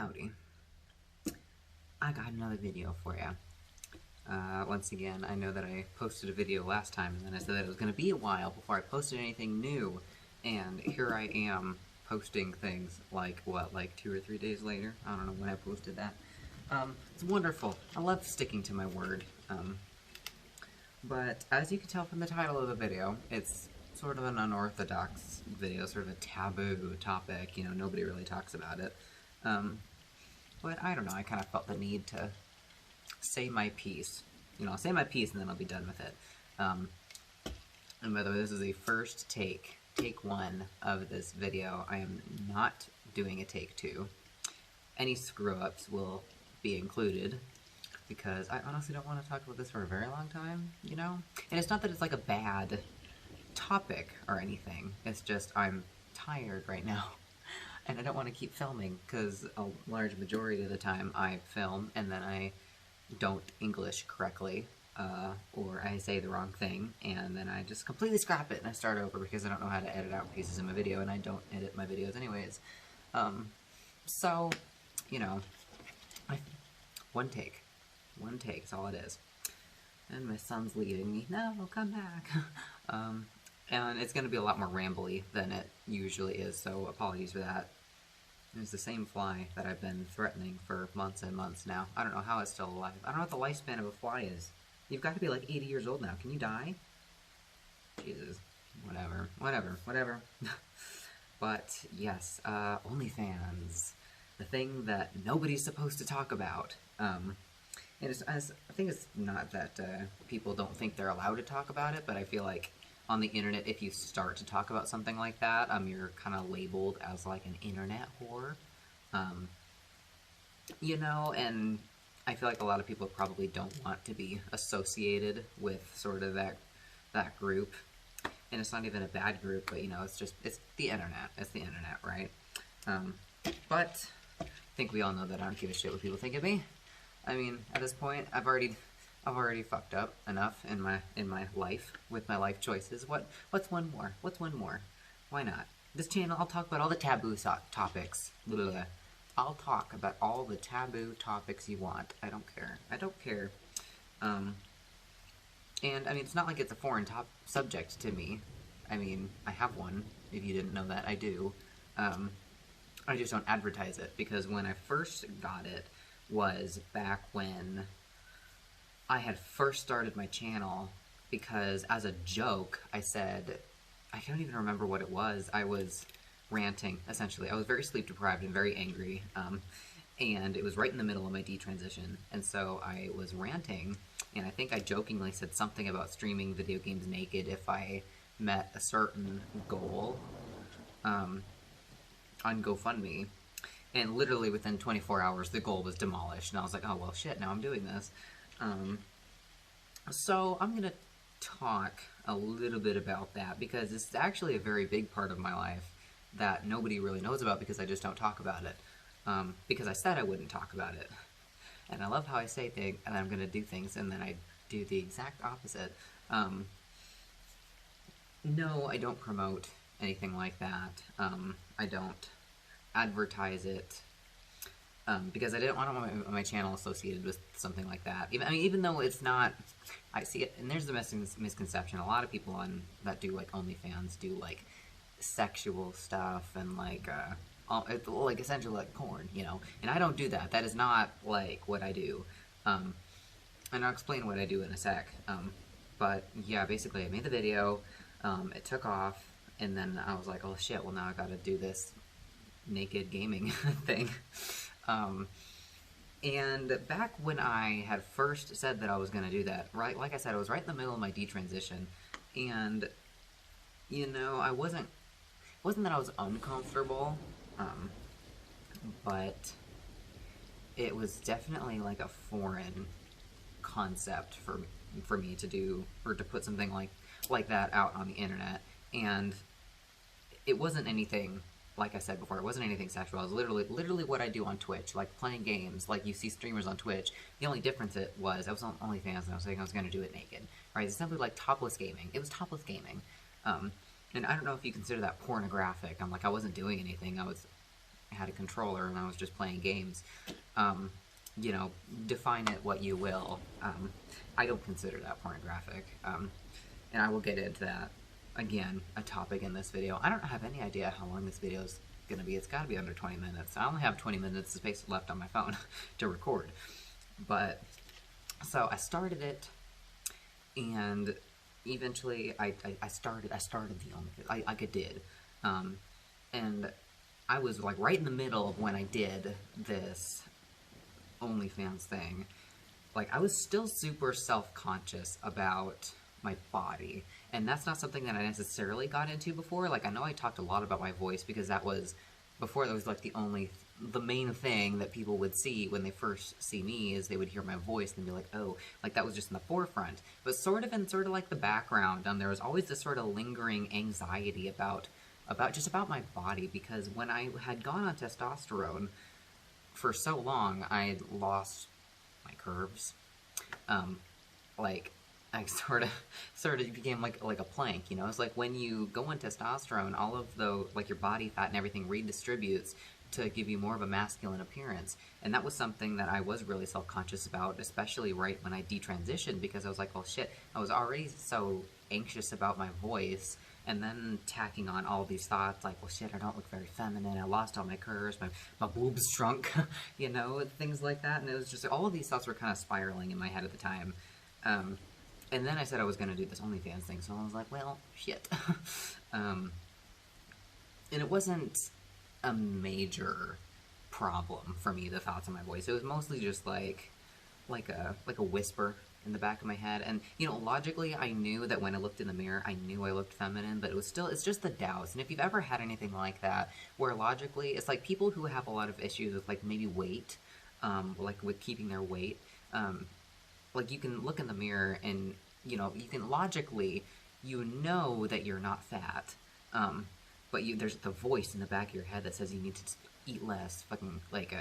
Howdy. I got another video for you. Once again, I know that I posted a video last time, and then I said that it was going to be a while before I posted anything new, and here I am posting things like 2 or 3 days later? I don't know when I posted that. It's wonderful. I love sticking to my word. But as you can tell from the title of the video, it's sort of an unorthodox video, sort of a taboo topic. You know, nobody really talks about it. But I don't know, I kind of felt the need to say my piece. You know, I'll say my piece and then I'll be done with it. And by the way, this is a first take one of this video. I am not doing a take two. Any screw-ups will be included, because I honestly don't want to talk about this for a very long time, you know? And it's not that it's like a bad topic or anything, it's just I'm tired right now. And I don't want to keep filming, because a large majority of the time I film and then I don't English correctly, or I say the wrong thing, and then I just completely scrap it and I start over because I don't know how to edit out pieces in my video, and I don't edit my videos anyways. So, you know, one take is all it is. And my son's leaving me. No, come back. And it's going to be a lot more rambly than it usually is, so apologies for that. It's the same fly that I've been threatening for months and months now. I don't know how it's still alive. I don't know what the lifespan of a fly is. You've got to be like 80 years old now. Can you die? Jesus. Whatever. But, yes, OnlyFans. The thing that nobody's supposed to talk about. And I think it's not that people don't think they're allowed to talk about it, but I feel like on the internet, if you start to talk about something like that, you're kind of labeled as like an internet whore. You know, and I feel like a lot of people probably don't want to be associated with sort of that group. And it's not even a bad group, but you know, it's the internet. It's the internet, right? But I think we all know that I don't give a shit what people think of me. I mean, at this point, I've already fucked up enough in my life with my life choices. What's one more? What's one more? Why not? This channel, I'll talk about all the taboo topics. Blah. I'll talk about all the taboo topics you want. I don't care. And I mean, it's not like it's a foreign subject to me. I mean, I have one. If you didn't know that, I do. I just don't advertise it, because when I first got it was back when I had first started my channel, because as a joke, I said, I don't even remember what it was, I was ranting, essentially. I was very sleep deprived and very angry, and it was right in the middle of my detransition, and so I was ranting, and I think I jokingly said something about streaming video games naked if I met a certain goal on GoFundMe. And literally within 24 hours, the goal was demolished, and I was like, oh, well, shit, now I'm doing this. So I'm going to talk a little bit about that, because it's actually a very big part of my life that nobody really knows about, because I just don't talk about it. Because I said I wouldn't talk about it. And I love how I say things, and I'm going to do things, and then I do the exact opposite. No, I don't promote anything like that. I don't advertise it, because I didn't want my channel associated with something like that. Even though it's not, I see it, and there's the misconception. A lot of people that do like OnlyFans do like sexual stuff and like essentially like porn, you know. And I don't do that. That is not like what I do. And I'll explain what I do in a sec. But yeah, basically I made the video. It took off, and then I was like, oh shit, well now I gotta do this naked gaming thing. And back when I had first said that I was gonna do that, right, like I said, I was right in the middle of my detransition, and you know, it wasn't that I was uncomfortable, but it was definitely like a foreign concept for me to do, or to put something like that out on the internet. And it wasn't anything, like I said before, it wasn't anything sexual. It was literally what I do on Twitch, like playing games, like you see streamers on Twitch. The only difference was I was on OnlyFans, and I was saying I was going to do it naked, right? It's simply like topless gaming. It was topless gaming. And I don't know if you consider that pornographic. I wasn't doing anything. I was had a controller and I was just playing games. You know, define it what you will. I don't consider that pornographic. And I will get into that, again, a topic in this video. I don't have any idea how long this video is going to be. It's got to be under 20 minutes. I only have 20 minutes of space left on my phone to record. But, so I started it, and eventually I started the OnlyFans, like I did. And I was like right in the middle of when I did this OnlyFans thing. Like, I was still super self-conscious about my body, and that's not something that I necessarily got into before. Like, I know I talked a lot about my voice because that was, before that was like the main thing that people would see when they first see me, is they would hear my voice and be like, oh, like that was just in the forefront. But sort of like the background, there was always this sort of lingering anxiety about my body, because when I had gone on testosterone for so long, I had lost my curves. Like, I sort of became like a plank, you know? It's like when you go on testosterone, all of the, like, your body fat and everything redistributes to give you more of a masculine appearance. And that was something that I was really self-conscious about, especially right when I detransitioned, because I was like, well, shit, I was already so anxious about my voice, and then tacking on all these thoughts like, well, shit, I don't look very feminine, I lost all my curves, my boobs shrunk, you know, things like that. And it was just, all of these thoughts were kind of spiraling in my head at the time. And then I said I was going to do this OnlyFans thing, so I was like, well, shit. And it wasn't a major problem for me, the thoughts in my voice. It was mostly just like a whisper in the back of my head. And, you know, logically, I knew that when I looked in the mirror, I knew I looked feminine, but it's just the doubts. And if you've ever had anything like that, where logically, it's like people who have a lot of issues with, like, maybe weight, like with keeping their weight, like, you can look in the mirror and, you know, you can logically, you know that you're not fat, but there's the voice in the back of your head that says you need to eat less, fucking, like,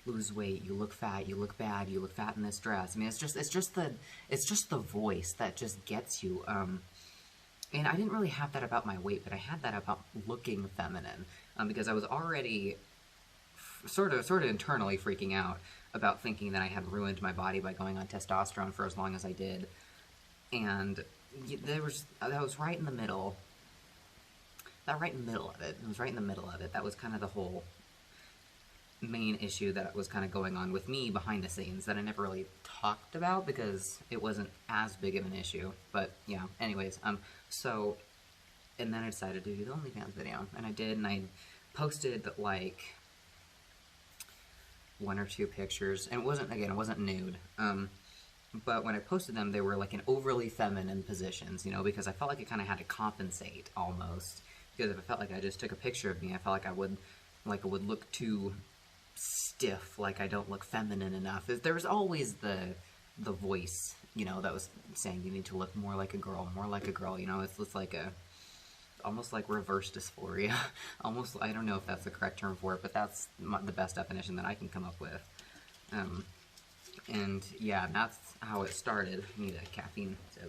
lose weight, you look fat, you look bad, you look fat in this dress. I mean, it's just the voice that just gets you. And I didn't really have that about my weight, but I had that about looking feminine, because I was already sort of internally freaking out about thinking that I had ruined my body by going on testosterone for as long as I did. And that was right in the middle. Right in the middle of it. It was right in the middle of it. That was kind of the whole main issue that was kind of going on with me behind the scenes that I never really talked about because it wasn't as big of an issue. But yeah, anyways, so, and then I decided to do the OnlyFans video, and I did, and I posted like 1 or 2 pictures, and it wasn't nude, but when I posted them, they were like in overly feminine positions, you know, because I felt like I kind of had to compensate almost, because if I felt like I just took a picture of me, I felt like I would look too stiff, like I don't look feminine enough. There was always the voice, you know, that was saying you need to look more like a girl, you know. It's like almost like reverse dysphoria. Almost, I don't know if that's the correct term for it, but that's the best definition that I can come up with. And yeah, that's how it started. I need a caffeine, so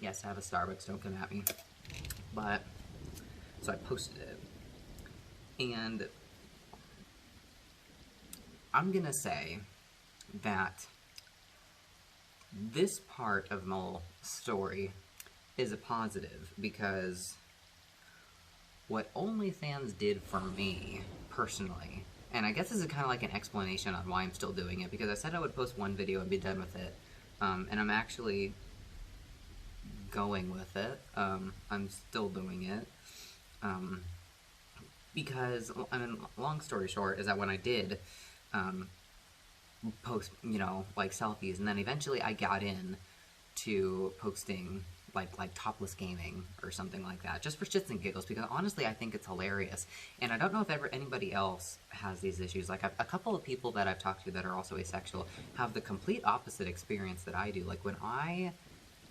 yes, I have a Starbucks, don't come at me. But, so I posted it, and I'm gonna say that this part of my story is a positive, because what OnlyFans did for me, personally, and I guess this is kind of like an explanation on why I'm still doing it, because I said I would post 1 video and be done with it, and I'm actually going with it. I'm still doing it, because, I mean, long story short, is that when I did post, you know, like selfies, and then eventually I got in to posting like topless gaming or something like that, just for shits and giggles, because honestly I think it's hilarious. And I don't know if anybody else has these issues. Like, a couple of people that I've talked to that are also asexual have the complete opposite experience that I do. Like, when I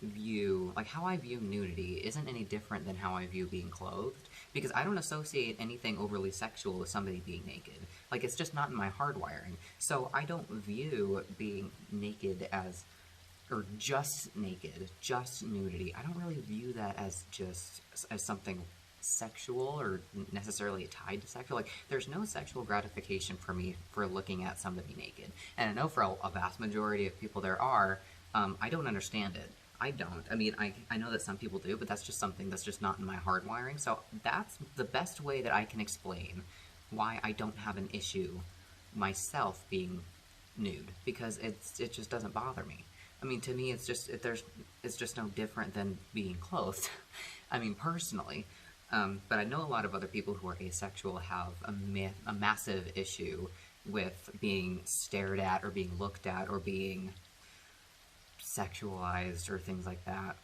view, like, how I view nudity isn't any different than how I view being clothed, because I don't associate anything overly sexual with somebody being naked. Like, it's just not in my hardwiring. So I don't view being naked as, or just naked, just nudity. I don't really view that as something sexual or necessarily tied to sexual. Like, there's no sexual gratification for me for looking at somebody naked. And I know for a vast majority of people there are, I don't understand it. I don't. I mean, I know that some people do, but that's just something that's just not in my hardwiring. So that's the best way that I can explain why I don't have an issue myself being nude, because it just doesn't bother me. I mean, to me, it's just no different than being clothed. I mean, personally. But I know a lot of other people who are asexual have a massive issue with being stared at or being looked at or being sexualized or things like that.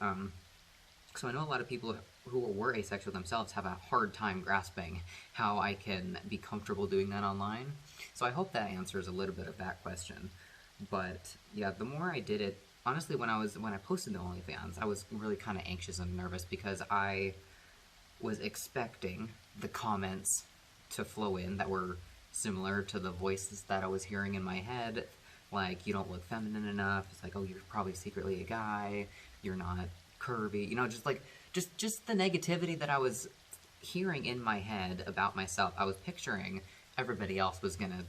So I know a lot of people who were asexual themselves have a hard time grasping how I can be comfortable doing that online. So I hope that answers a little bit of that question. But yeah, the more I did it, honestly, when I posted the OnlyFans, I was really kind of anxious and nervous because I was expecting the comments to flow in that were similar to the voices that I was hearing in my head. Like, you don't look feminine enough. It's like, oh, you're probably secretly a guy. You're not curvy. You know, just the negativity that I was hearing in my head about myself. I was picturing everybody else was gonna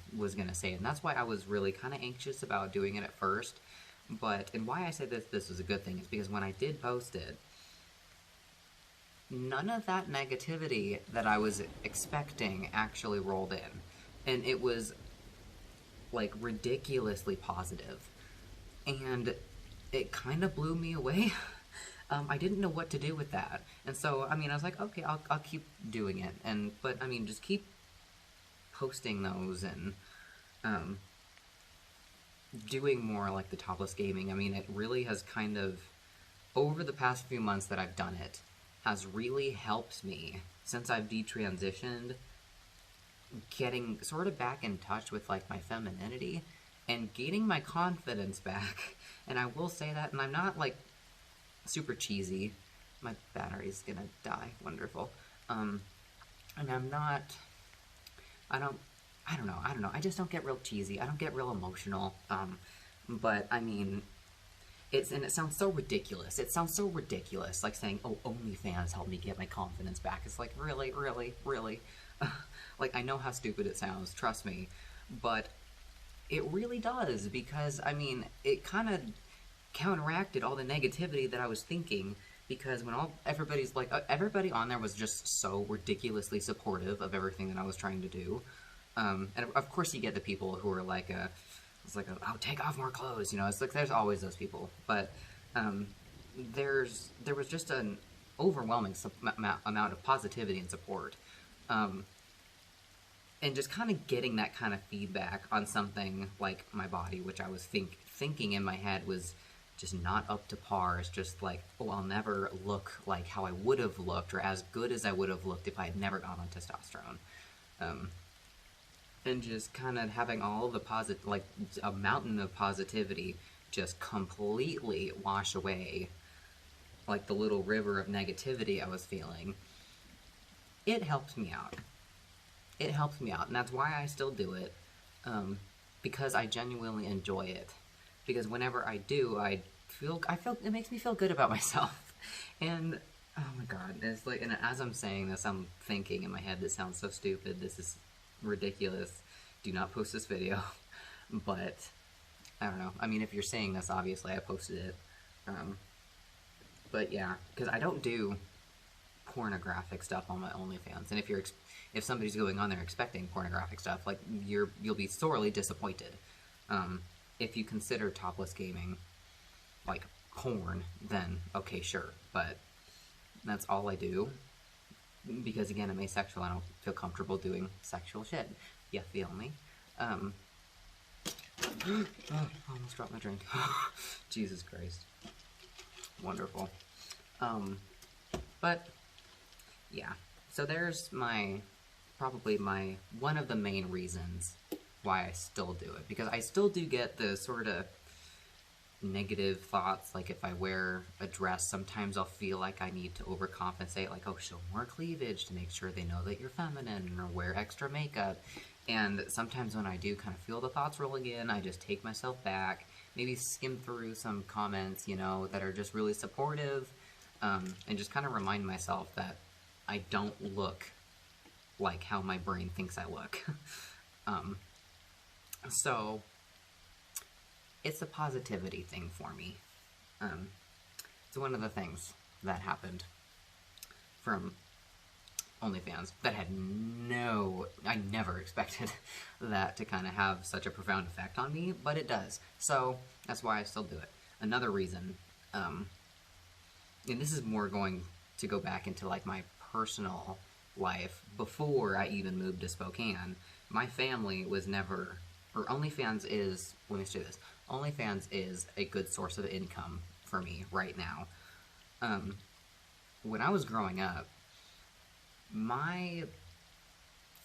say it, and that's why I was really kind of anxious about doing it at first. And why I say this was a good thing is because when I did post it, none of that negativity that I was expecting actually rolled in, and it was like ridiculously positive, and it kind of blew me away. I didn't know what to do with that, and so I mean I was like, okay, I'll keep doing it, but I mean just keep posting those and doing more like the topless gaming. I mean, it really has kind of, over the past few months that I've done it, has really helped me since I've detransitioned, getting sort of back in touch with like my femininity and gaining my confidence back. And I will say that, and I'm not like super cheesy. My battery's gonna die. Wonderful. And I'm not, I don't know. I just don't get real cheesy. I don't get real emotional. But I mean, it sounds so ridiculous. It sounds so ridiculous, like saying, "Oh, OnlyFans helped me get my confidence back." It's like, really, really, really. Like, I know how stupid it sounds. Trust me, but it really does, because I mean, it kind of counteracted all the negativity that I was thinking. Because when everybody's like, everybody on there was just so ridiculously supportive of everything that I was trying to do. And of course you get the people who are like, oh, take off more clothes, you know, it's like, there's always those people. But, there was just an overwhelming amount of positivity and support. And just kind of getting that kind of feedback on something like my body, which I was thinking in my head was just not up to par. It's just like, oh, I'll never look like how I would have looked, or as good as I would have looked if I had never gone on testosterone. And just kind of having all the like a mountain of positivity just completely wash away, like the little river of negativity I was feeling. It helped me out. It helps me out, and that's why I still do it, because I genuinely enjoy it. Because whenever I do, I feel it makes me feel good about myself. And oh my god, it's like, and as I'm saying this, I'm thinking in my head, this sounds so stupid. This is ridiculous. Do not post this video. But I don't know. I mean, if you're saying this, obviously I posted it. But yeah, because I don't do pornographic stuff on my OnlyFans, and if somebody's going on there expecting pornographic stuff, like, you'll be sorely disappointed. If you consider topless gaming like porn, then okay, sure, but that's all I do, because again, I'm asexual. I don't feel comfortable doing sexual shit. You feel me? Oh, I almost dropped my drink. Jesus Christ. Wonderful. But yeah, so there's probably one of the main reasons why I still do it, because I still do get the sort of negative thoughts. Like, if I wear a dress, sometimes I'll feel like I need to overcompensate, like, oh, show more cleavage to make sure they know that you're feminine, or wear extra makeup. And sometimes when I do kind of feel the thoughts rolling in, I just take myself back, maybe skim through some comments, you know, that are just really supportive, and just kind of remind myself that I don't look like how my brain thinks I look. So it's a positivity thing for me. It's one of the things that happened from OnlyFans that had I never expected that to kind of have such a profound effect on me, but it does. So that's why I still do it. Another reason, and this is more going to go back into like my personal life before I even moved to Spokane. My family was never, or OnlyFans is, let me say this, OnlyFans is a good source of income for me right now. When I was growing up, my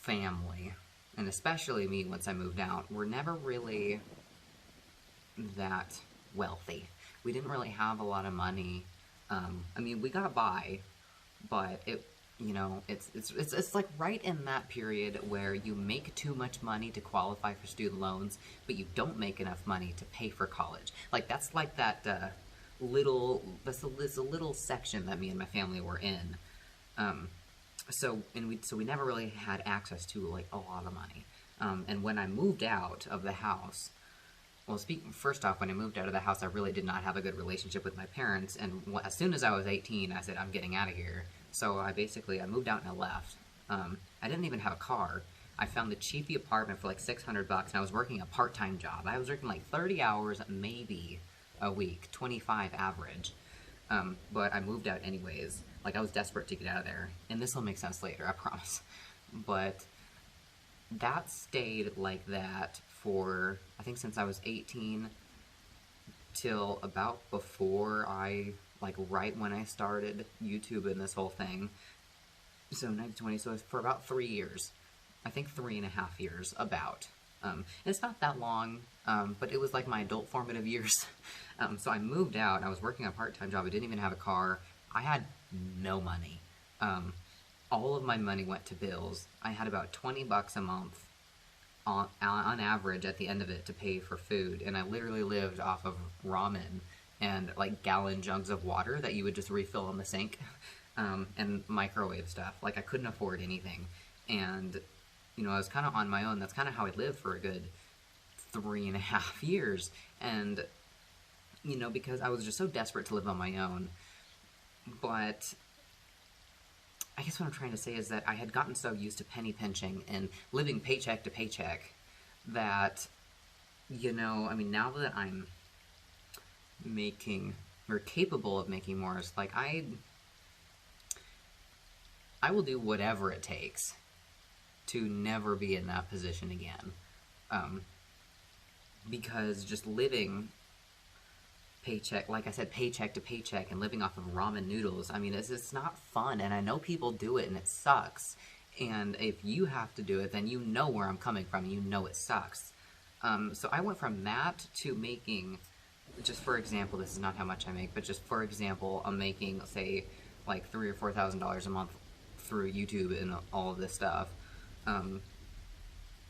family, and especially me once I moved out, were never really that wealthy. We didn't really have a lot of money. I mean, we got by, but it's like right in that period where you make too much money to qualify for student loans, but you don't make enough money to pay for college. Like, that's like that little section that me and my family were in. So we never really had access to like a lot of money. And when I moved out of the house, well, first off, when I moved out of the house, I really did not have a good relationship with my parents. And as soon as I was 18, I said, I'm getting out of here. So I moved out and I left. I didn't even have a car. I found the cheapy apartment for like $600, and I was working a part-time job. I was working like 30 hours maybe a week, 25 average. But I moved out anyways. Like, I was desperate to get out of there. And this will make sense later, I promise. But that stayed like that for, I think, since I was 18 till about before right when I started YouTube and this whole thing. So 1920, so it was for about 3 years. I think 3.5 years, about. It's not that long, but it was like my adult formative years. So I moved out, I was working a part-time job, I didn't even have a car, I had no money. All of my money went to bills. I had about $20 a month on average at the end of it to pay for food, and I literally lived off of ramen and like gallon jugs of water that you would just refill in the sink, and microwave stuff. Like, I couldn't afford anything, and I was kind of on my own. That's kind of how I lived for a good 3.5 years, and because I was just so desperate to live on my own. But I guess what I'm trying to say is that I had gotten so used to penny pinching and living paycheck to paycheck that, I mean, now that I'm making, or capable of making more, it's like I will do whatever it takes to never be in that position again. Because just living paycheck, like I said, paycheck to paycheck, and living off of ramen noodles, I mean, it's not fun, and I know people do it, and it sucks. And if you have to do it, then you know where I'm coming from, and you know it sucks. So I went from that to making, just for example, this is not how much I make, but just for example, I'm making, say, like $3,000 or $4,000 a month through YouTube and all of this stuff.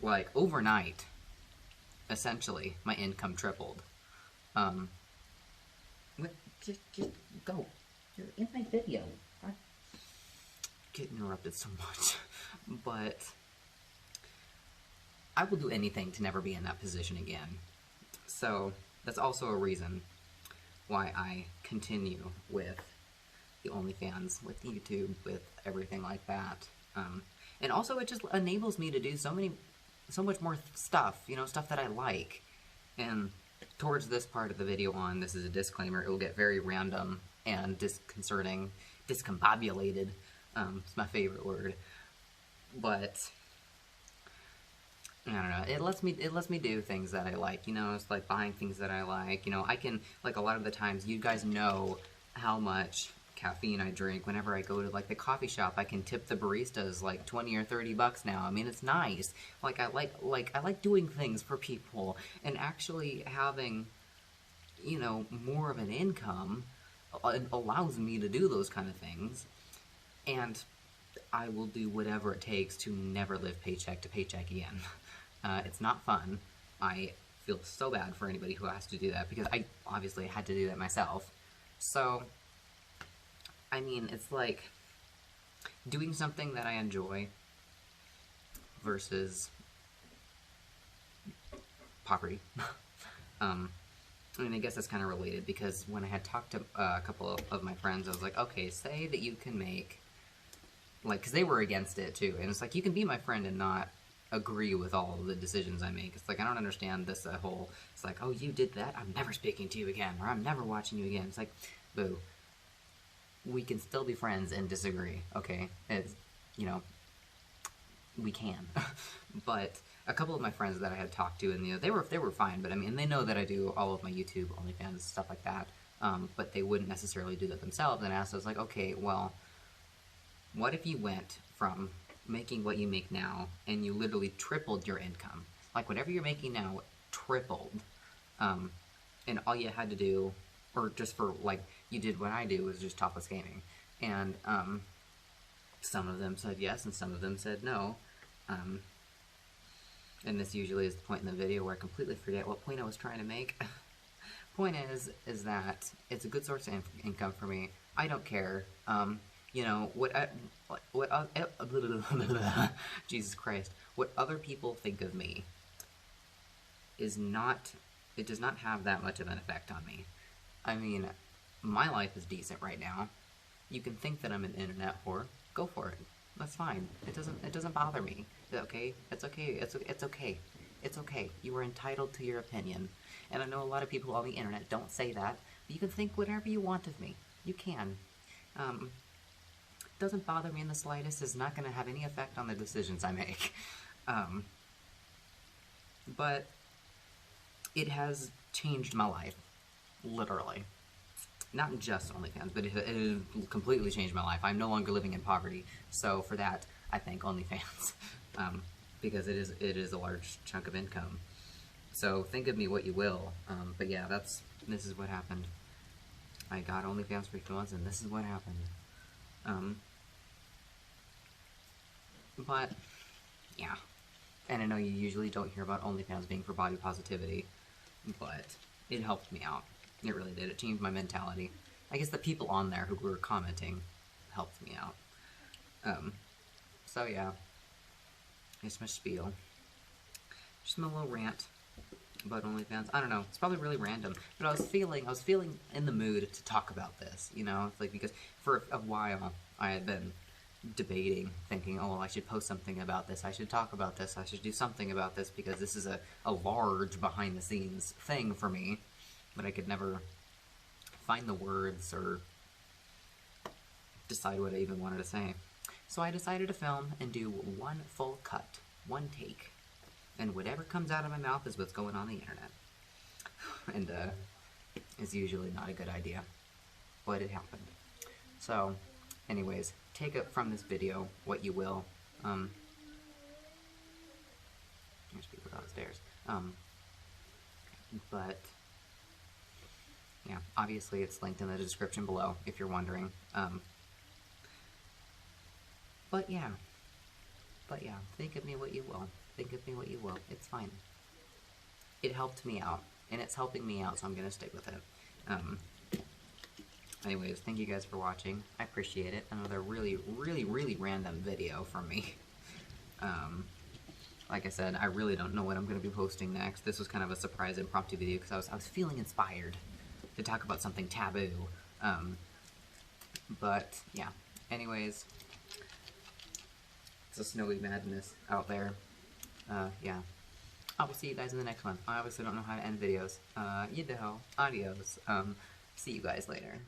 Like, overnight, essentially, my income tripled. Just go. You're in my video. I get interrupted so much. But I will do anything to never be in that position again. So that's also a reason why I continue with the OnlyFans, with YouTube, with everything like that. And also, it just enables me to do so much more stuff, stuff that I like. And towards this part of the video on, this is a disclaimer, it will get very random and disconcerting, discombobulated. It's my favorite word. But I don't know, it lets me do things that I like, it's like buying things that I like, I can, like, a lot of the times, you guys know how much caffeine I drink. Whenever I go to, like, the coffee shop, I can tip the baristas, like, 20 or 30 bucks now. I mean, it's nice. Like, I like doing things for people, and actually having, more of an income allows me to do those kind of things, and I will do whatever it takes to never live paycheck to paycheck again. It's not fun. I feel so bad for anybody who has to do that, because I obviously had to do that myself. So, I mean, it's like, doing something that I enjoy versus poverty. I mean, I guess that's kind of related, because when I had talked to a couple of my friends, I was like, okay, say that you can make, like, because they were against it too, and it's like, you can be my friend and not agree with all of the decisions I make. It's like, I don't understand this whole, it's like, oh, you did that, I'm never speaking to you again, or I'm never watching you again. It's like, boo. We can still be friends and disagree, okay? It's, you know, we can. But a couple of my friends that I had talked to, and they were fine. But I mean, they know that I do all of my YouTube, OnlyFans, stuff like that. But they wouldn't necessarily do that themselves. And I asked, I was like, okay, well, what if you went from making what you make now, and you literally tripled your income? Like, whatever you're making now, tripled. And all you had to do, or just for, like, you did what I do, was just topless gaming. And some of them said yes, and some of them said no. And this usually is the point in the video where I completely forget what point I was trying to make. Point is that it's a good source of income for me. I don't care. You know, Jesus Christ, what other people think of me is not, it does not have that much of an effect on me. I mean, my life is decent right now. You can think that I'm an internet whore. Go for it. That's fine. It doesn't bother me. Okay? It's okay. It's okay. It's okay. You are entitled to your opinion. And I know a lot of people on the internet don't say that, but you can think whatever you want of me. You can. It doesn't bother me in the slightest. It's not going to have any effect on the decisions I make. But it has changed my life. Literally. Not just OnlyFans, but it has completely changed my life. I'm no longer living in poverty, so for that, I thank OnlyFans, because it is a large chunk of income. So think of me what you will, but yeah, this is what happened. I got OnlyFans for 2 months, and this is what happened. But yeah, and I know you usually don't hear about OnlyFans being for body positivity, but it helped me out. It really did. It changed my mentality. I guess the people on there who were commenting helped me out. So yeah, it's my spiel. Just my little rant about OnlyFans. I don't know. It's probably really random, but I was feeling in the mood to talk about this. You know, like, because for a while I had been debating, thinking, oh, well, I should post something about this. I should talk about this. I should do something about this, because this is a large behind-the-scenes thing for me. But I could never find the words or decide what I even wanted to say. So I decided to film and do one full cut, one take. And whatever comes out of my mouth is what's going on the internet. And it's usually not a good idea, but it happened. So, anyways, take it from this video what you will. There's people downstairs. But yeah, obviously it's linked in the description below, if you're wondering. But yeah, think of me what you will. Think of me what you will. It's fine. It helped me out, and it's helping me out, so I'm gonna stick with it. Anyways, thank you guys for watching. I appreciate it. Another really, really, really random video from me. Like I said, I really don't know what I'm gonna be posting next. This was kind of a surprise impromptu video, because I was feeling inspired to talk about something taboo. But yeah, anyways, it's a snowy madness out there. Yeah, I will see you guys in the next one. I obviously don't know how to end videos. You know, adios. See you guys later.